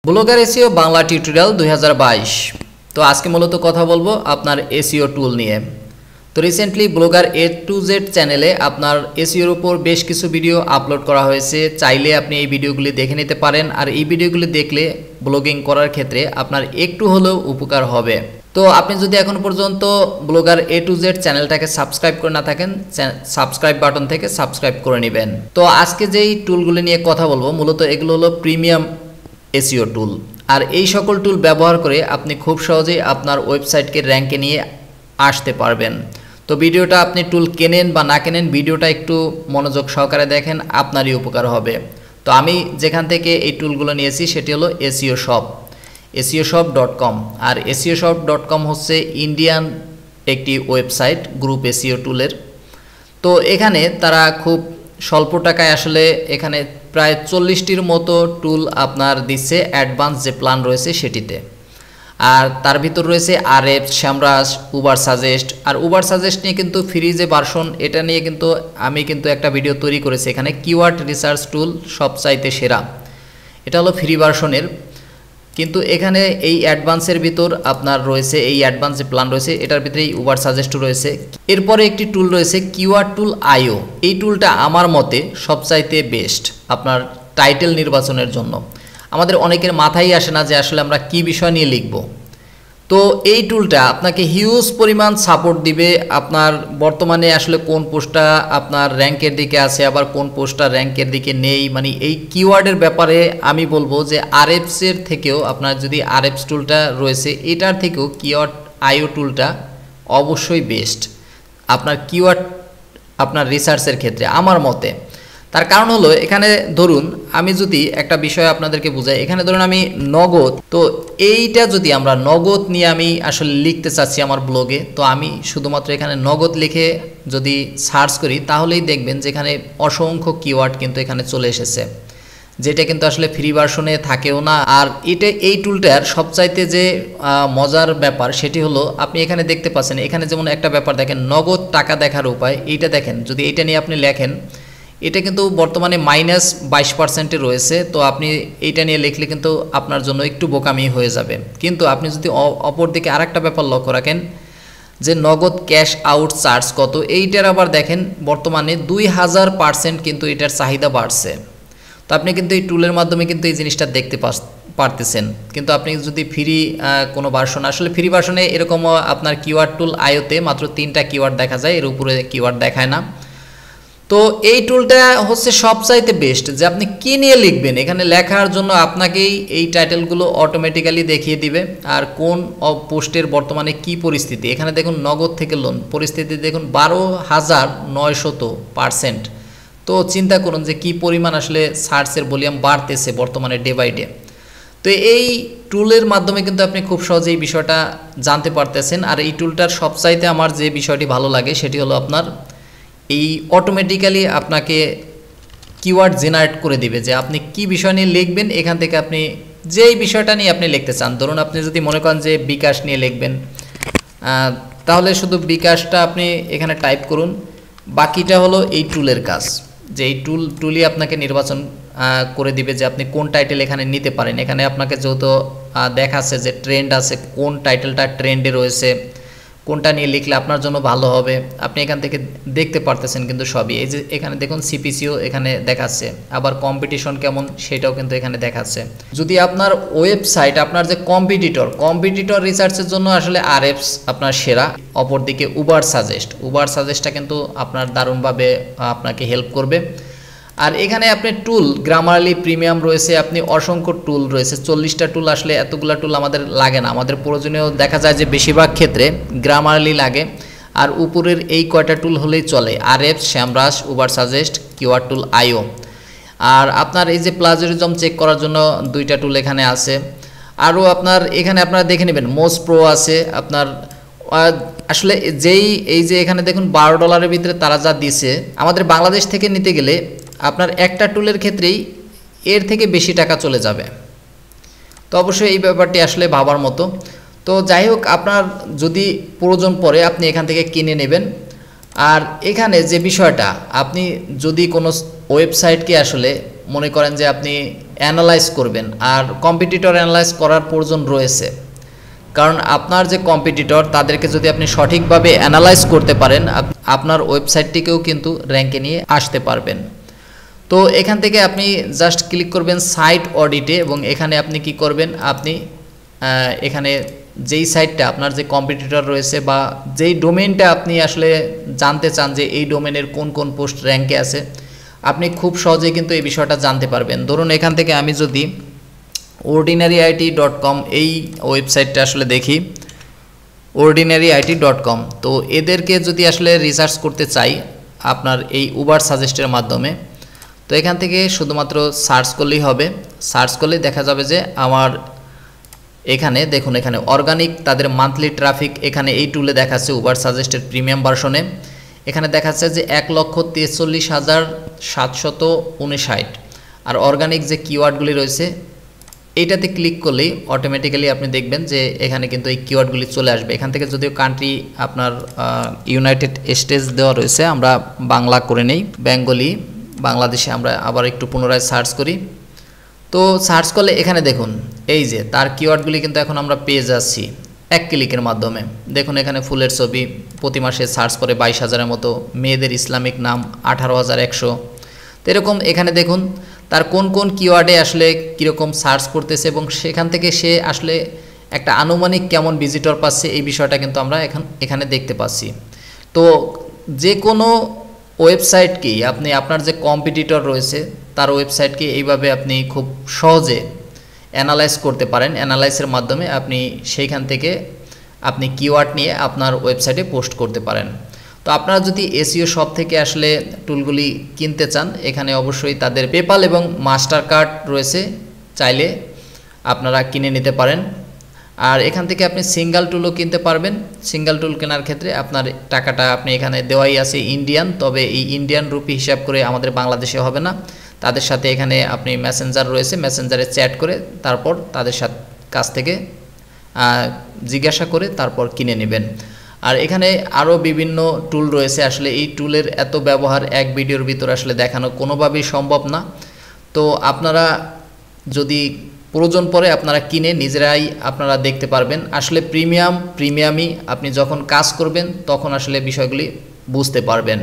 Blogger SEO Bangla tutorial 2022। তো আজকে মূলত কথা বলবো আপনার এসইও টুল নিয়ে। তো recently blogger A to Z চ্যানেলে আপনার এসইওর উপর বেশ কিছু ভিডিও আপলোড করা হয়েছে। চাইলে আপনি এই ভিডিওগুলি দেখে নিতে পারেন, আর এই ভিডিওগুলি দেখলে ব্লগিং করার ক্ষেত্রে আপনার একটু হলেও উপকার হবে। তো আপনি যদি এখন পর্যন্ত ব্লগার এ টু জেড চ্যানেলটাকে সাবস্ক্রাইব করে না থাকেন, সাবস্ক্রাইব বাটন থেকে সাবস্ক্রাইব করে নেবেন। তো আজকে যেই টুলগুলি নিয়ে কথা বলবো মূলত এগুলো হলো প্রিমিয়াম এসইও টুল, আর এই সকল টুল ব্যবহার করে আপনি খুব সহজেই আপনার ওয়েবসাইটকে র্যাঙ্কে নিয়ে আসতে পারবেন। তো ভিডিওটা আপনি টুল কেনেন বা না কেনেন, ভিডিওটা একটু মনোযোগ সহকারে দেখেন, আপনারই উপকার হবে। তো আমি যেখান থেকে এই টুলগুলো নিয়েছি সেটি হলো এসইও শপ, SEOshop.com। আর SEOshop.com হচ্ছে ইন্ডিয়ান একটি ওয়েবসাইট, গ্রুপ এসইও টুলের। তো এখানে তারা খুব স্বল্প টাকায় আসলে এখানে প্রায় 40টির মতো টুল আপনার দিচ্ছে, অ্যাডভান্স যে প্ল্যান রয়েছে সেটিতে। আর তার ভিতর রয়েছে আরএফস, শ্যামরাজ, উবার সাজেস্ট। আর উবার সাজেস্ট নিয়ে কিন্তু ফ্রি যে ভার্সন, এটা নিয়ে কিন্তু আমি একটা ভিডিও তৈরি করেছি। এখানে কিওয়ার্ড রিসার্চ টুল সবচাইতে সেরা, এটা হলো ফ্রি ভার্সনের। কিন্তু এখানে এই অ্যাডভান্সের ভিতর আপনার রয়েছে, এই অ্যাডভান্স যে প্ল্যান রয়েছে এটার ভিতরে এই উবার সাজেস্টও রয়েছে। এরপরে একটি টুল রয়েছে কিওয়ার্ড টুল আইও। এই টুলটা আমার মতে সবচাইতে বেস্ট আপনার টাইটেল নির্বাচনের জন্য। আমাদের অনেকের মাথায় আসে না যে আসলে আমরা কি বিষয় নিয়ে লিখব। তো এই টুলটা আপনাকে হিউজ পরিমাণ সাপোর্ট দিবে। আপনার বর্তমানে আসলে কোন পোস্টটা আপনার র্যাঙ্কের দিকে আছে, আবার কোন পোস্টটা র্যাঙ্কের দিকে নেই, মানে এই কিওয়ার্ডের ব্যাপারে আমি বলবো যে আরএফসের থেকেও আপনার যদি আরএফস টুলটা রয়েছে এটার থেকেও কিওয়ার্ড আইও টুলটা অবশ্যই বেস্ট আপনার কিওয়ার্ড আপনার রিসার্চের ক্ষেত্রে আমার মতে। তার কারণ হলো এখানে ধরুন আমি যদি একটা বিষয় আপনাদেরকে বুঝাই, এখানে ধরুন আমি নগদ, তো এইটা যদি আমরা নগদ নিয়ে আমি আসলে লিখতে চাচ্ছি আমার ব্লগে, তো আমি শুধুমাত্র এখানে নগদ লিখে যদি সার্চ করি তাহলেই দেখবেন যে এখানে অসংখ্য কিওয়ার্ড কিন্তু এখানে চলে এসেছে, যেটা কিন্তু আসলে ফ্রি ভার্সনে থাকেও না। আর এই টুলটার সবচাইতে যে মজার ব্যাপার সেটি হলো আপনি এখানে দেখতে পাচ্ছেন, এখানে যেমন একটা ব্যাপার দেখেন, নগদ টাকা দেখার উপায়। এইটা দেখেন, যদি এইটা নিয়ে আপনি লেখেন, এটা কিন্তু বর্তমানে -22% রয়েছে। তো আপনি এইটা নিয়ে লিখলে কিন্তু আপনার জন্য একটু বোকামি হয়ে যাবে। কিন্তু আপনি যদি অপরদিকে আরেকটা ব্যাপার লক্ষ্য রাখেন যে নগদ ক্যাশ আউট চার্জ কত, এইটার আবার দেখেন বর্তমানে 2000% কিন্তু এটার চাহিদা বাড়ছে। তো আপনি কিন্তু এই টুলের মাধ্যমে কিন্তু এই জিনিসটা দেখতে পারতেছেন। কিন্তু আপনি যদি ফ্রি কোনো ভার্সন, আসলে ফ্রি ভার্সনে এরকম আপনার কিওয়ার্ড টুল আইওতে মাত্র 3টা কিওয়ার্ড দেখা যায়, এর উপরে কিওয়ার্ড দেখায় না। তো এই টুলটা হচ্ছে সবচাইতে বেস্ট যে আপনি কী নিয়ে লিখবেন, এখানে লেখার জন্য আপনাকেই এই টাইটেলগুলো অটোমেটিক্যালি দেখিয়ে দিবে। আর কোন পোস্টের বর্তমানে কি পরিস্থিতি, এখানে দেখুন নগদ থেকে লোন পরিস্থিতি দেখুন 12,900%। তো চিন্তা করুন যে কি পরিমাণ আসলে সার্চের ভলিউম বাড়তেছে বর্তমানে ডে বাই ডে। তো এই টুলের মাধ্যমে কিন্তু আপনি খুব সহজে এই বিষয়টা জানতে পারতেছেন। আর এই টুলটার সবচাইতে আমার যে বিষয়টি ভালো লাগে সেটি হলো আপনার এই অটোমেটিক্যালি আপনাকে কিওয়ার্ড জেনারেট করে দিবে যে আপনি কি বিষয় নিয়ে লিখবেন। এখান থেকে আপনি যেই বিষয়টা নিয়ে আপনি লিখতে চান, ধরুন আপনি যদি মনে করেন যে বিকাশ নিয়ে লিখবেন, তাহলে শুধু বিকাশটা আপনি এখানে টাইপ করুন। বাকিটা হলো এই টুলের কাজ, যে এই টুলই আপনাকে নির্বাচন করে দিবে যে আপনি কোন টাইটেল এখানে নিতে পারেন। এখানে আপনাকে যেহেতু দেখাচ্ছে যে ট্রেন্ড আছে, কোন টাইটেলটা ট্রেন্ডে রয়েছে, কোনটা নিয়ে লিখলে আপনার জন্য ভালো হবে, আপনি এখান থেকে দেখতে পারতেছেন কিন্তু সবই। এই যে এখানে দেখুন সিপিসিও এখানে দেখাচ্ছে, আবার কম্পিটিশন কেমন সেটাও কিন্তু এখানে দেখাচ্ছে। যদি আপনার ওয়েবসাইট, আপনার যে কম্পিটিটর রিসার্চের জন্য আসলে আরএফস আপনার সেরা। অপরদিকে উবার সাজেস্টটা কিন্তু আপনার দারুণভাবে আপনাকে হেল্প করবে। আর এখানে আপনি টুল গ্রামারলি প্রিমিয়াম রয়েছে, আপনি অসংখ্য টুল রয়েছে, 40টা টুল। আসলে এতগুলা টুল আমাদের লাগে না, আমাদের প্রয়োজনীয় দেখা যায় যে বেশিরভাগ ক্ষেত্রে গ্রামারলি লাগে। আর উপরের এই কয়টা টুল হলেই চলে, Ahrefs, SEMrush, Ubersuggest, keyword tool IO. আর আপনার এই যে প্লাজারিজম চেক করার জন্য 2টা টুল এখানে আছে। আরও আপনার এখানে আপনারা দেখে নেবেন মোস্ট প্রো আছে আপনার। আসলে এই যে এখানে দেখুন $12 ভিতরে তারা যা দিছে, আমাদের বাংলাদেশ থেকে নিতে গেলে আপনার একটা টুলের ক্ষেত্রেই এর থেকে বেশি টাকা চলে যাবে। তো অবশ্যই এই ব্যাপারটি আসলে ভাবার মতো। তো যাই হোক, আপনার যদি প্রয়োজন পড়ে আপনি এখান থেকে কিনে নেবেন। আর এখানে যে বিষয়টা, আপনি যদি কোনো ওয়েবসাইটকে আসলে মনে করেন যে আপনি অ্যানালাইজ করবেন। আর কম্পিটিটর অ্যানালাইজ করার প্রয়োজন রয়েছে, কারণ আপনার যে কম্পিটিটর তাদেরকে যদি আপনি সঠিকভাবে অ্যানালাইজ করতে পারেন, আপনার ওয়েবসাইটটিকেও কিন্তু র্যাঙ্কে নিয়ে আসতে পারবেন। তো এখান থেকে আপনি জাস্ট ক্লিক করবেন সাইট অডিটে, এবং এখানে আপনি কি করবেন, আপনি এখানে যেই সাইটটা আপনার যে কম্পিটিটর রয়েছে বা যেই ডোমেইনটা আপনি আসলে জানতে চান যে এই ডোমেনের কোন কোন পোস্ট র্যাঙ্কে আছে, আপনি খুব সহজেই কিন্তু এই বিষয়টা জানতে পারবেন। ধরুন এখান থেকে আমি যদি ordinaryit.com এই ওয়েবসাইটটা আসলে দেখি, ordinaryit.com, তো এদেরকে যদি আসলে রিসার্চ করতে চাই আপনার এই উবার সাজেস্টের মাধ্যমে, তো এখান থেকে শুধুমাত্র সার্চ করলেই হবে। সার্চ করলে দেখা যাবে যে আমার এখানে দেখুন, এখানে অর্গানিক তাদের মান্থলি ট্রাফিক এখানে এই টুলে দেখাচ্ছে উবার সাজেস্টের প্রিমিয়াম ভার্সনে। এখানে দেখাচ্ছে যে 1,43,759। আর অর্গানিক যে কিওয়ার্ডগুলি রয়েছে এইটাতে ক্লিক করলেই অটোমেটিক্যালি আপনি দেখবেন যে এখানে কিন্তু এই কিওয়ার্ডগুলি চলে আসবে। এখান থেকে যদিও কান্ট্রি আপনার ইউনাইটেড স্টেটস দেওয়া রয়েছে, আমরা বাংলা করে নেই, বেঙ্গলি বাংলাদেশে আমরা আবার একটু পুনরায় সার্চ করি। তো সার্চ করলে এখানে দেখুন এই যে তার কিওয়ার্ডগুলি কিন্তু এখন আমরা পেয়ে যাচ্ছি এক ক্লিকের মাধ্যমে। দেখুন এখানে ফুলের ছবি প্রতি মাসে সার্চ করে 22,000-এর মতো, মেয়েদের ইসলামিক নাম 18,100। তো এরকম এখানে দেখুন তার কোন কোন কিওয়ার্ডে আসলে কীরকম সার্চ করতেছে, এবং সেখান থেকে সে আসলে একটা আনুমানিক কেমন ভিজিটর পাচ্ছে এই বিষয়টা কিন্তু আমরা এখানে দেখতে পাচ্ছি। তো যে কোনো ওয়েবসাইটকেই আপনি আপনার যে কম্পিটিটর রয়েছে তার ওয়েবসাইটকে এইভাবে আপনি খুব সহজে অ্যানালাইজ করতে পারেন। অ্যানালাইসের মাধ্যমে আপনি সেইখান থেকে আপনি কিওয়ার্ড নিয়ে আপনার ওয়েবসাইটে পোস্ট করতে পারেন। তো আপনারা যদি এসইও শপ থেকে আসলে টুলগুলি কিনতে চান, এখানে অবশ্যই তাদের পেপাল এবং মাস্টার কার্ড রয়েছে, চাইলে আপনারা কিনে নিতে পারেন। আর এখান থেকে আপনি সিঙ্গেল টুলও কিনতে পারবেন। সিঙ্গেল টুল কেনার ক্ষেত্রে আপনার টাকাটা আপনি এখানে দেওয়াই আছে ইন্ডিয়ান, তবে এই ইন্ডিয়ান রুপি হিসাব করে আমাদের বাংলাদেশে হবে না। তাদের সাথে এখানে আপনি মেসেঞ্জার রয়েছে, মেসেঞ্জারে চ্যাট করে তারপর তাদের কাছ থেকে জিজ্ঞাসা করে তারপর কিনে নেবেন। আর এখানে আরও বিভিন্ন টুল রয়েছে, আসলে এই টুলের এত ব্যবহার এক ভিডিওর ভিতর আসলে দেখানো কোনোভাবেই সম্ভব না। তো আপনারা যদি প্রয়োজন পড়ে আপনারা কিনে নিজেরাই আপনারা দেখতে পারবেন। আসলে প্রিমিয়ামই আপনি যখন কাজ করবেন তখন আসলে বিষয়গুলি বুঝতে পারবেন।